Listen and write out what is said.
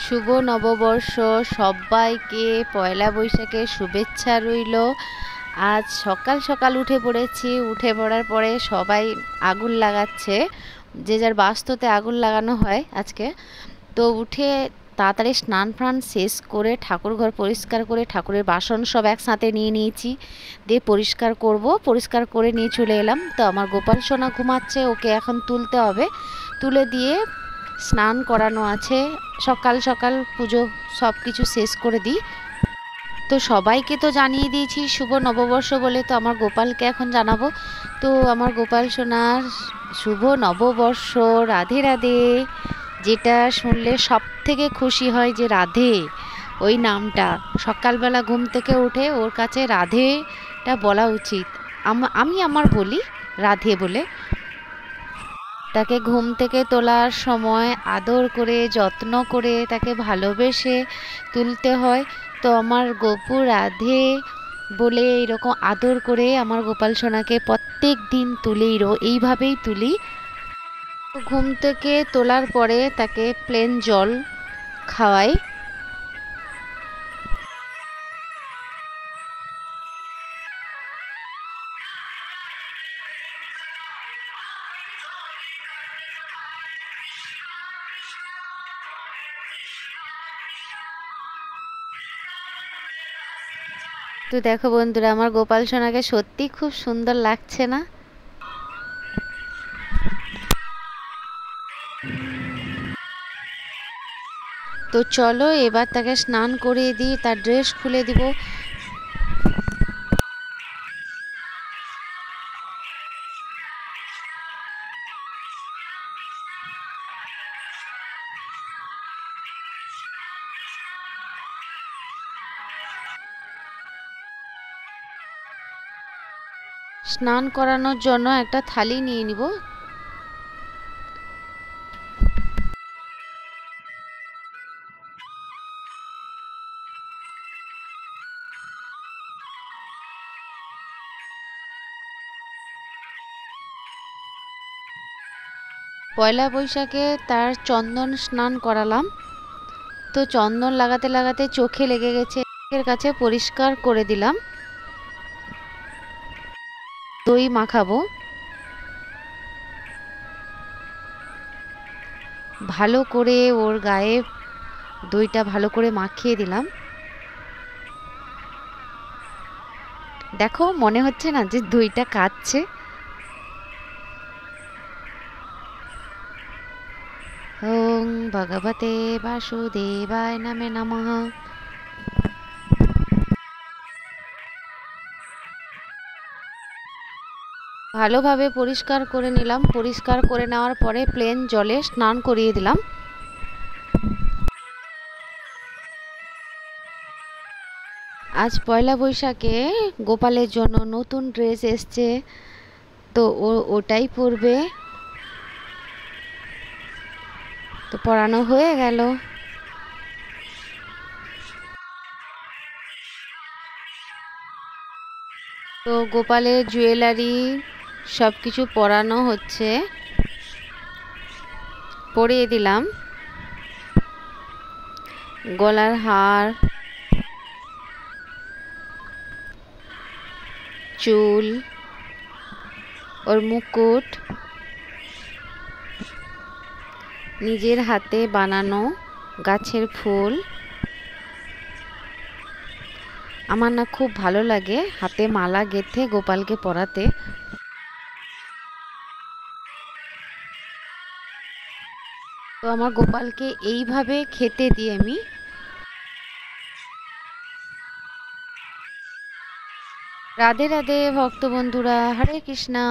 শুভ নববর্ষ। সবাইকে পয়লা বৈশাখের শুভেচ্ছা রইল। আজ সকাল সকাল উঠে পড়েছি। উঠে পড়ার পরে সবাই আগুন লাগাচ্ছে, যে যার বাস্তুতে আগুন লাগানো হয় আজকে। তো উঠে তাড়াতাড়ি স্নান ফান শেষ করে ঠাকুর ঘর পরিষ্কার করে ঠাকুরের বাসন সব একসাথে নিয়ে নিয়েছি, দিয়ে পরিষ্কার করব। পরিষ্কার করে নিয়ে চলে এলাম। তো আমার গোপাল সোনা ঘুমাচ্ছে, ওকে এখন তুলতে হবে। তুলে দিয়ে স্নান করানো আছে। সকাল সকাল পুজো সব কিছু শেষ করে দিই। তো সবাইকে তো জানিয়ে দিয়েছি শুভ নববর্ষ বলে, তো আমার গোপালকে এখন জানাবো। তো আমার গোপাল সোনার শুভ নববর্ষ, রাধে রাধে। যেটা শুনলে সব থেকে খুশি হয় যে রাধে, ওই নামটা সকালবেলা ঘুম থেকে উঠে ওর কাছে রাধেটা বলা উচিত। আমি আমার বলি রাধে বলে। তাকে ঘুম থেকে তোলার সময় আদর করে যত্ন করে তাকে ভালোবেসে তুলতে হয়। তো আমার গপু রাধে বলে এরকম আদর করে আমার গোপাল সোনাকে প্রত্যেক দিন এইভাবেই তুলি। ঘুম থেকে তোলার পরে তাকে প্লেন জল খাওয়াই। তো দেখো বন্ধুরা, আমার গোপাল সোনাকে সত্যি খুব সুন্দর লাগছে না? তো চলো এবার তাকে স্নান করিয়ে দিই, তার ড্রেস খুলে দিব। স্নান করানোর জন্য একটা থালি নিয়ে নিব। পয়লা বৈশাখে তার চন্দন স্নান করালাম। তো চন্দন লাগাতে লাগাতে চোখে লেগে গেছে, চোখের কাছে পরিষ্কার করে দিলাম। দই মাখাবো, ভালো করে ওর গায়ে দইটা ভালো করে মাখিয়ে দিলাম। দেখো মনে হচ্ছে না যে দইটা কাটছে? ওং ভগবতে বাসুদেবায় নামে নমঃ। ভালোভাবে পরিষ্কার করে নিলাম। পরিষ্কার করে নেওয়ার পরে প্লেন জলে স্নান করিয়ে দিলাম। আজ পয়লা বৈশাখে গোপালের জন্য নতুন ড্রেস এসছে, তো ওটাই পরবে। তো পরানো হয়ে গেল। তো গোপালের জুয়েলারি সব কিছু পরানো হচ্ছে, পরিয়ে দিলাম। গলার হার, চুল, ওর মুকুট, নিজের হাতে বানানো গাছের ফুল। আমার না খুব ভালো লাগে হাতে মালা গেঁথে গোপালকে পরাতে। তো আমার গোপালকে এইভাবে খেতে দিই আমি। রাধে রাধে ভক্ত বন্ধুরা, হরে কৃষ্ণা।